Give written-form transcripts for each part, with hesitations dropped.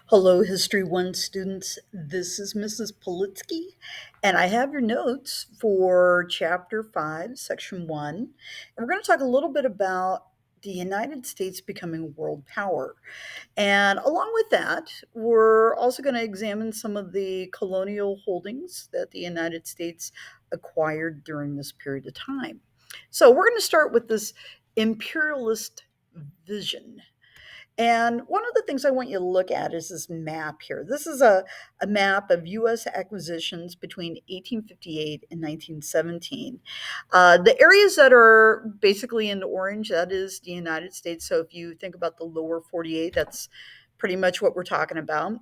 Hello, History 1 students. This is Mrs. Politsky, and I have your notes for Chapter 5, Section 1. And we're going to talk a little bit about the United States becoming a world power. And along with that, we're also going to examine some of the colonial holdings that the United States acquired during this period of time. So we're going to start with this imperialist vision. And one of the things I want you to look at is this map here. This is a map of U.S. acquisitions between 1858 and 1917. The areas that are basically in orange, that is the United States. So if you think about the lower 48, that's pretty much what we're talking about.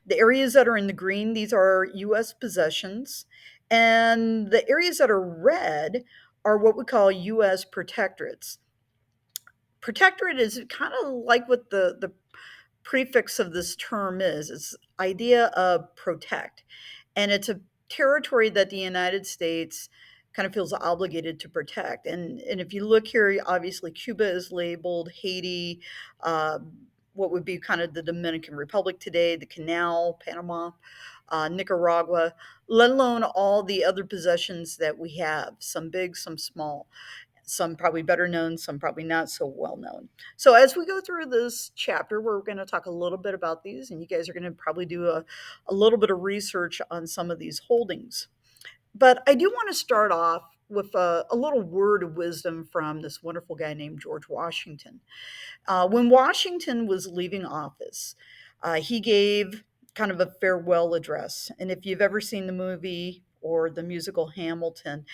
The areas that are in the green, these are U.S. possessions. And the areas that are red are what we call U.S. protectorates. Protectorate is kind of like what the prefix of this term is. It's idea of protect, and it's a territory that the United States kind of feels obligated to protect. And if you look here, obviously Cuba is labeled, Haiti, uh, what would be kind of the Dominican Republic today, the Canal, Panama, Nicaragua, let alone all the other possessions that we have, some big, some small, some probably better known, some probably not so well known. So as we go through this chapter, we're going to talk a little bit about these, and you guys are going to probably do a little bit of research on some of these holdings. But I do want to start off with a little word of wisdom from this wonderful guy named George Washington. When Washington was leaving office, he gave kind of a farewell address. And if you've ever seen the movie or the musical Hamilton,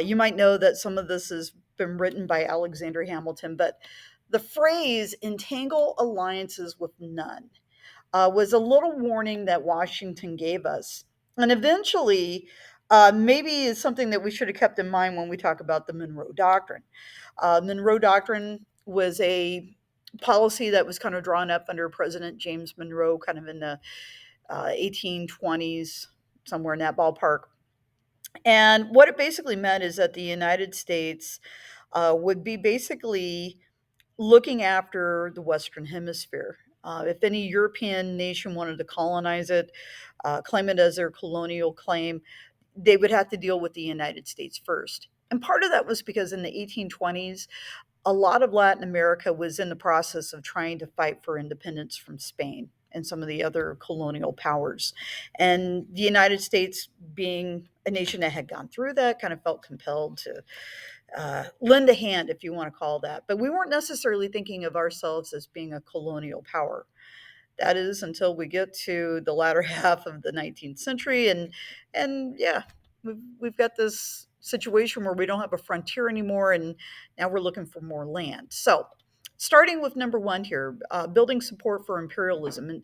you might know that some of this has been written by Alexander Hamilton. But the phrase entangle alliances with none was a little warning that Washington gave us. And eventually, maybe is something that we should have kept in mind when we talk about the Monroe Doctrine. Monroe Doctrine was a policy that was kind of drawn up under President James Monroe, kind of in the 1820s, somewhere in that ballpark. And what it basically meant is that the United States would be basically looking after the Western Hemisphere. If any European nation wanted to colonize it, claim it as their colonial claim, they would have to deal with the United States first. And part of that was because in the 1820s, a lot of Latin America was in the process of trying to fight for independence from Spain and some of the other colonial powers. And the United States, being a nation that had gone through that, kind of felt compelled to lend a hand, if you want to call that. But we weren't necessarily thinking of ourselves as being a colonial power. That is until we get to the latter half of the 19th century, and yeah, we've got this situation where we don't have a frontier anymore, and now we're looking for more land. So, starting with number one here, building support for imperialism. And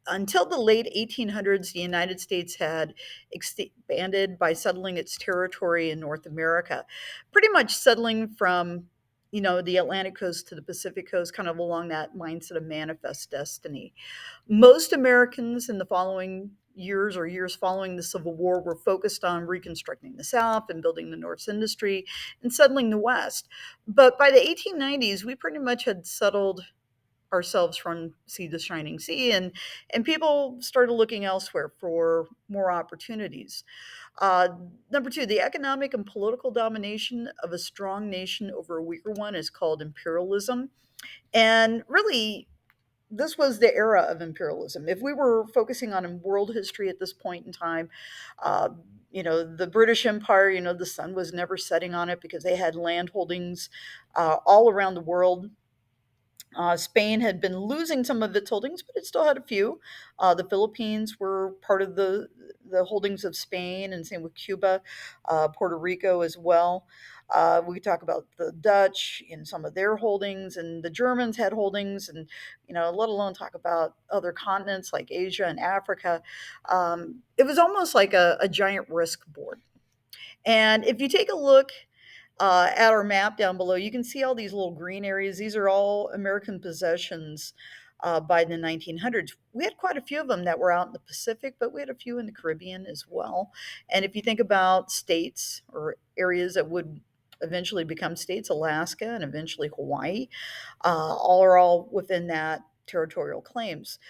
until the late 1800s, the United States had expanded by settling its territory in North America, pretty much settling from the Atlantic coast to the Pacific coast, kind of along that mindset of manifest destiny. Most Americans in the following years or years following the Civil War were focused on reconstructing the South and building the North's industry and settling the West. But by the 1890s, we pretty much had settled ourselves from sea to shining sea, and people started looking elsewhere for more opportunities. uh, Number two, the economic and political domination of a strong nation over a weaker one is called imperialism. And really, this was the era of imperialism. If we were focusing on world history at this point in time, uh, the British Empire, the sun was never setting on it because they had land holdings all around the world. Spain had been losing some of its holdings, but it still had a few. The Philippines were part of the holdings of Spain, and same with Cuba, Puerto Rico as well. We talk about the Dutch in some of their holdings, and the Germans had holdings, and let alone talk about other continents like Asia and Africa. It was almost like a giant risk board. And if you take a look at our map down below, you can see all these little green areas. These are all American possessions by the 1900s. We had quite a few of them that were out in the Pacific, but we had a few in the Caribbean as well. And if you think about states or areas that would eventually become states, Alaska and eventually Hawaii, all are all within that territorial claims.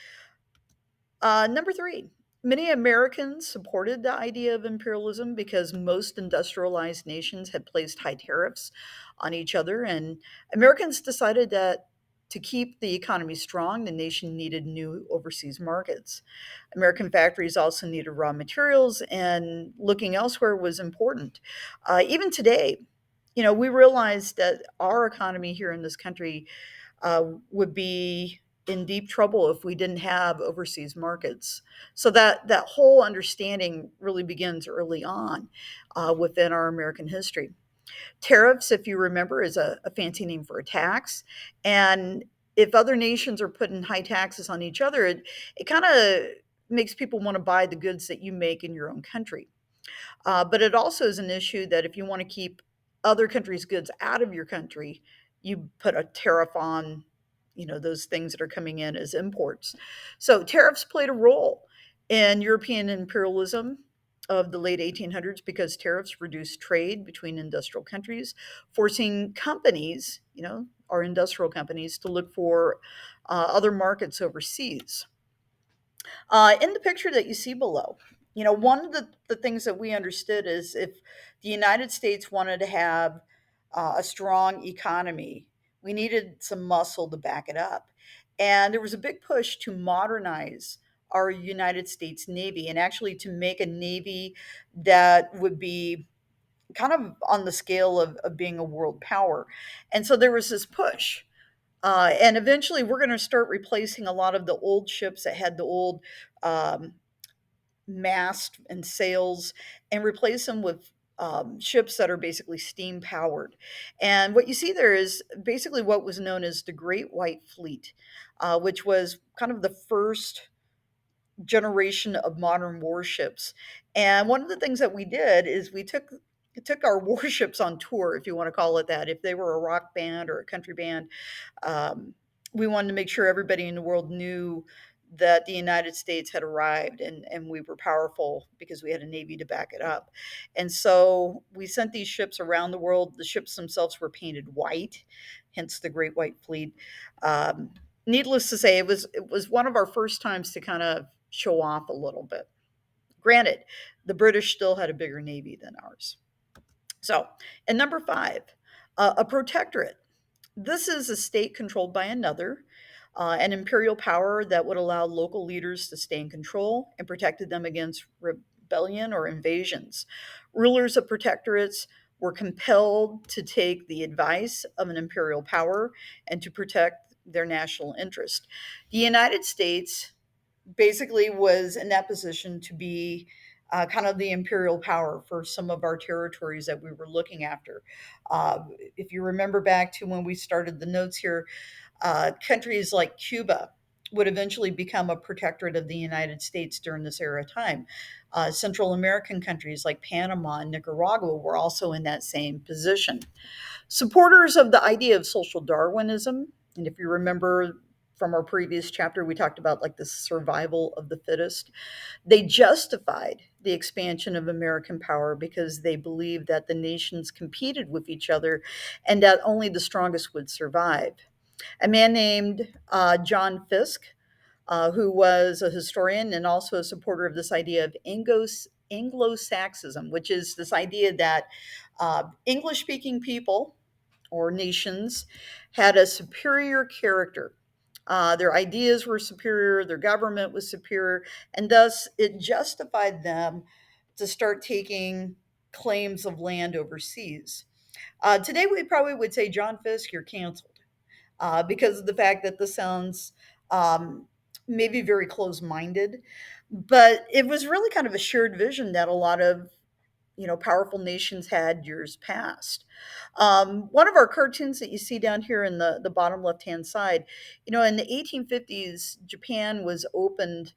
Number three, many Americans supported the idea of imperialism because most industrialized nations had placed high tariffs on each other, and Americans decided that to keep the economy strong, the nation needed new overseas markets. American factories also needed raw materials, and looking elsewhere was important. Even today, we realized that our economy here in this country would be in deep trouble if we didn't have overseas markets. So that whole understanding really begins early on within our American history. Tariffs, if you remember, is a fancy name for a tax, and if other nations are putting high taxes on each other, it kind of makes people want to buy the goods that you make in your own country. But it also is an issue that if you want to keep other countries' goods out of your country, you put a tariff on, those things that are coming in as imports. So tariffs played a role in European imperialism of the late 1800s because tariffs reduced trade between industrial countries, forcing companies, our industrial companies, to look for other markets overseas. In the picture that you see below, one of the things that we understood is if the United States wanted to have a strong economy, we needed some muscle to back it up. And there was a big push to modernize our United States Navy and actually to make a Navy that would be kind of on the scale of being a world power. And so there was this push. And eventually, we're going to start replacing a lot of the old ships that had the old um, mast and sails and replace them with ships that are basically steam powered. And what you see there is basically what was known as the Great White Fleet, which was kind of the first generation of modern warships. And one of the things that we did is we took our warships on tour, if you want to call it that. If they were a rock band or a country band, um, we wanted to make sure everybody in the world knew that the United States had arrived and we were powerful because we had a navy to back it up. And so we sent these ships around the world. The ships themselves were painted white, hence the Great White Fleet. Um, Needless to say, it was one of our first times to kind of show off a little bit. Granted, the British still had a bigger navy than ours. So, and number five, a protectorate. This is a state controlled by another, an imperial power that would allow local leaders to stay in control and protected them against rebellion or invasions. Rulers of protectorates were compelled to take the advice of an imperial power and to protect their national interest. The United States basically was in that position to be kind of the imperial power for some of our territories that we were looking after. If you remember back to when we started the notes here, countries like Cuba would eventually become a protectorate of the United States during this era of time. Central American countries like Panama and Nicaragua were also in that same position. Supporters of the idea of social Darwinism, and if you remember from our previous chapter, we talked about like the survival of the fittest. They justified the expansion of American power because they believed that the nations competed with each other and that only the strongest would survive. A man named John Fiske, who was a historian and also a supporter of this idea of Anglo-Saxism, which is this idea that English speaking people or nations had a superior character. Their ideas were superior, their government was superior, and thus it justified them to start taking claims of land overseas. Today, we probably would say, John Fisk, you're canceled because of the fact that this sounds maybe very close minded, but it was really kind of a shared vision that a lot of powerful nations had years past. One of our cartoons that you see down here in the bottom left hand side, in the 1850s, Japan was opened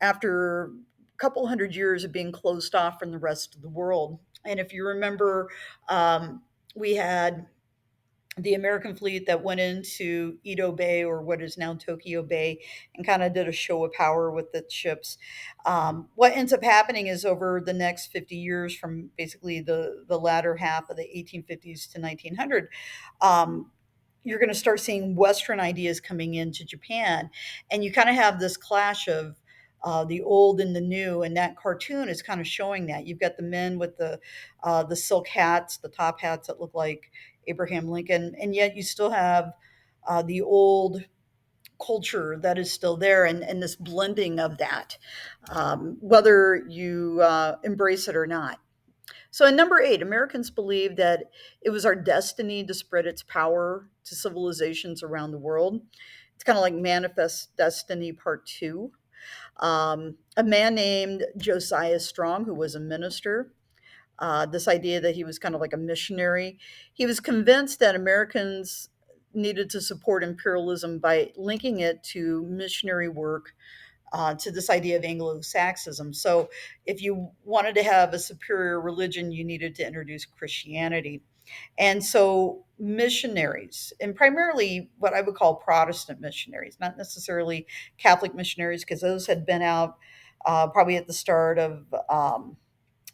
after a couple hundred years of being closed off from the rest of the world. And if you remember, we had the American fleet that went into Edo Bay or what is now Tokyo Bay and kind of did a show of power with the ships. What ends up happening is over the next 50 years, from basically the latter half of the 1850s to 1900, you're going to start seeing Western ideas coming into Japan. And you kind of have this clash of the old and the new, and that cartoon is kind of showing that. You've got the men with the silk hats, the top hats that look like Abraham Lincoln, and yet you still have the old culture that is still there, and this blending of that, whether you embrace it or not. So, in number eight, Americans believe that it was our destiny to spread its power to civilizations around the world. It's kind of like Manifest Destiny Part Two. A man named Josiah Strong, who was a minister, this idea that he was kind of like a missionary, he was convinced that Americans needed to support imperialism by linking it to missionary work, to this idea of Anglo-Saxonism. So, if you wanted to have a superior religion, you needed to introduce Christianity. And so, missionaries, and primarily what I would call Protestant missionaries, not necessarily Catholic missionaries, because those had been out probably at the start of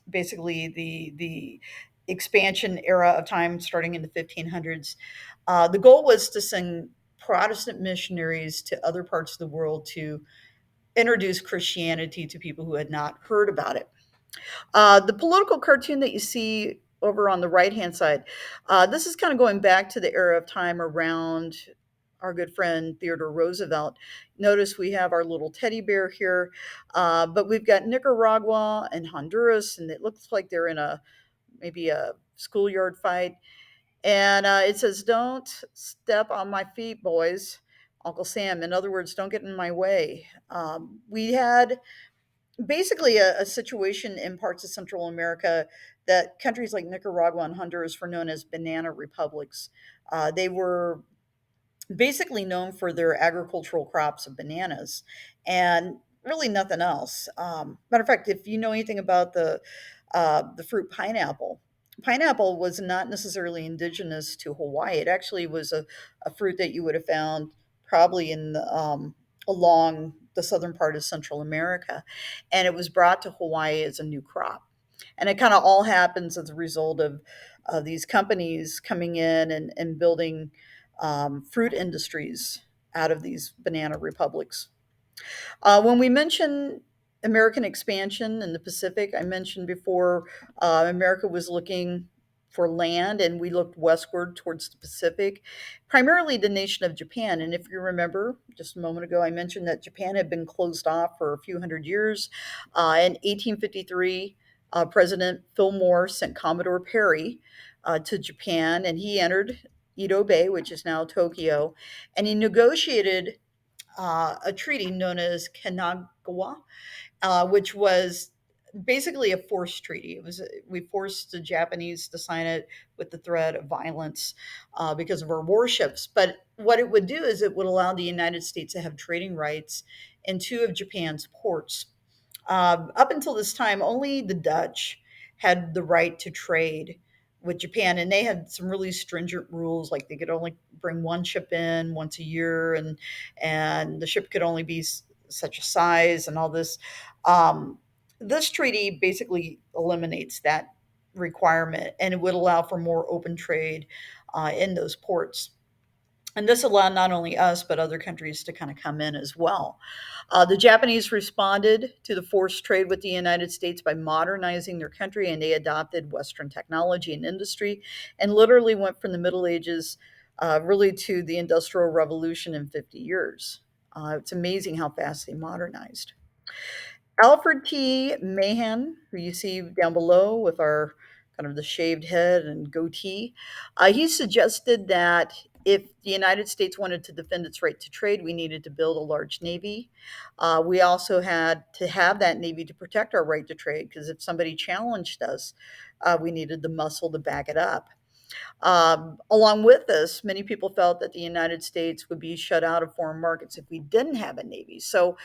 basically the expansion era of time, starting in the 1500s. The goal was to send Protestant missionaries to other parts of the world to introduce Christianity to people who had not heard about it. The political cartoon that you see over on the right hand side, this is kind of going back to the era of time around our good friend Theodore Roosevelt. Notice we have our little teddy bear here, but we've got Nicaragua and Honduras, and it looks like they're in a maybe a schoolyard fight. And it says, "Don't step on my feet, boys." Uncle Sam. In other words, don't get in my way. We had basically a situation in parts of Central America that countries like Nicaragua and Honduras were known as banana republics. They were basically known for their agricultural crops of bananas and really nothing else. Matter of fact, if you know anything about the fruit pineapple, pineapple was not necessarily indigenous to Hawaii. It actually was a fruit that you would have found probably in along the southern part of Central America, and it was brought to Hawaii as a new crop. And it kind of all happens as a result of these companies coming in and building fruit industries out of these banana republics. When we mention American expansion in the Pacific, I mentioned before America was looking for land and we looked westward towards the Pacific, primarily the nation of Japan. And if you remember, just a moment ago, I mentioned that Japan had been closed off for a few hundred years. In 1853, President Fillmore sent Commodore Perry to Japan, and he entered Edo Bay, which is now Tokyo, and he negotiated a treaty known as Kanagawa, which was basically a forced treaty. It was we forced the Japanese to sign it with the threat of violence because of our warships. But what it would do is it would allow the United States to have trading rights in two of Japan's ports. Up until this time, only the Dutch had the right to trade with Japan, and they had some really stringent rules, like they could only bring one ship in once a year, and the ship could only be such a size, and all this. This treaty basically eliminates that requirement, and it would allow for more open trade in those ports. And this allowed not only us, but other countries to kind of come in as well. The Japanese responded to the forced trade with the United States by modernizing their country, and they adopted Western technology and industry and literally went from the Middle Ages really to the Industrial Revolution in 50 years. It's amazing how fast they modernized. Alfred T. Mahan, who you see down below with our kind of the shaved head and goatee, he suggested that if the United States wanted to defend its right to trade, we needed to build a large navy. We also had to have that navy to protect our right to trade because if somebody challenged us, we needed the muscle to back it up. Along with this, many people felt that the United States would be shut out of foreign markets if we didn't have a navy. So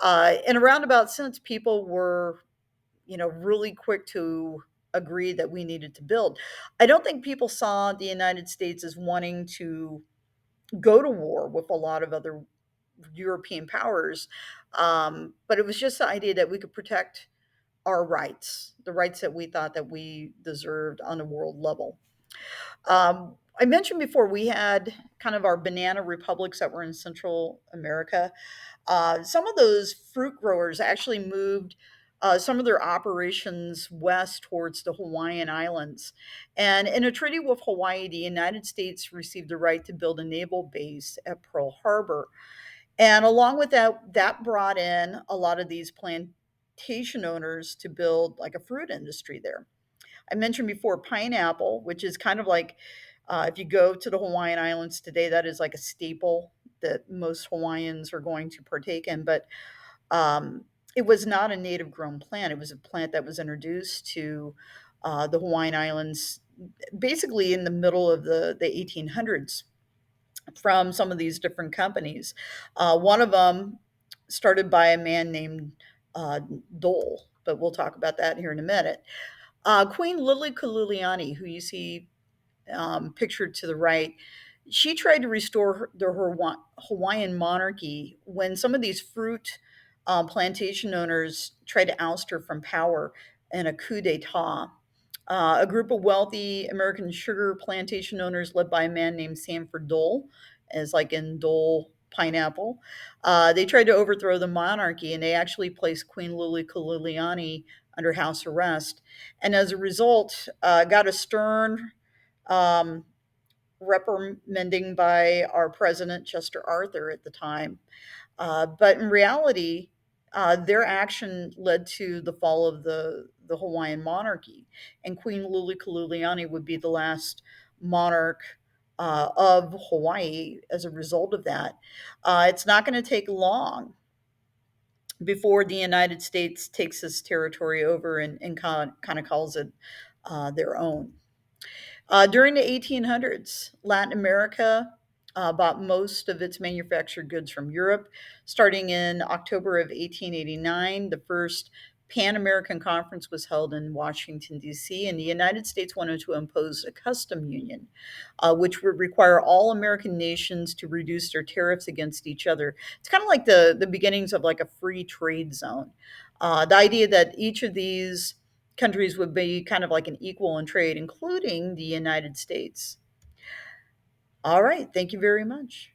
in a roundabout sense, people were, really quick to agree that we needed to build. I don't think people saw the United States as wanting to go to war with a lot of other European powers, but it was just the idea that we could protect our rights, the rights that we thought that we deserved on a world level. I mentioned before we had kind of our banana republics that were in Central America. Some of those fruit growers actually moved some of their operations west towards the Hawaiian Islands. And in a treaty with Hawaii, the United States received the right to build a naval base at Pearl Harbor. And along with that, that brought in a lot of these plantation owners to build like a fruit industry there. I mentioned before pineapple, which is kind of like if you go to the Hawaiian Islands today, that is like a staple that most Hawaiians are going to partake in. But um, it was not a native grown plant. It was a plant that was introduced to the Hawaiian Islands basically in the middle of the 1800s from some of these different companies. One of them started by a man named uh, Dole, but we'll talk about that here in a minute. Queen Lily Kaluliani, who you see pictured to the right, she tried to restore the Hawaiian monarchy when some of these fruit plantation owners tried to oust her from power in a coup d'etat. A group of wealthy American sugar plantation owners, led by a man named Sanford Dole, as like in Dole pineapple, they tried to overthrow the monarchy, and they actually placed Queen Lily Kaluliani under house arrest. And as a result, got a stern um, reprimanding by our president, Chester Arthur, at the time. But in reality, their action led to the fall of the Hawaiian monarchy, and Queen Luli Kaluliani would be the last monarch of Hawaii as a result of that. It's not going to take long before the United States takes this territory over and kind of calls it their own. During the 1800s, Latin America bought most of its manufactured goods from Europe. Starting in October of 1889, the first Pan American Conference was held in Washington, D.C., and the United States wanted to impose a custom union, which would require all American nations to reduce their tariffs against each other. It's kind of like the beginnings of like a free trade zone. The idea that each of these countries would be kind of like an equal in trade, including the United States. All right. Thank you very much.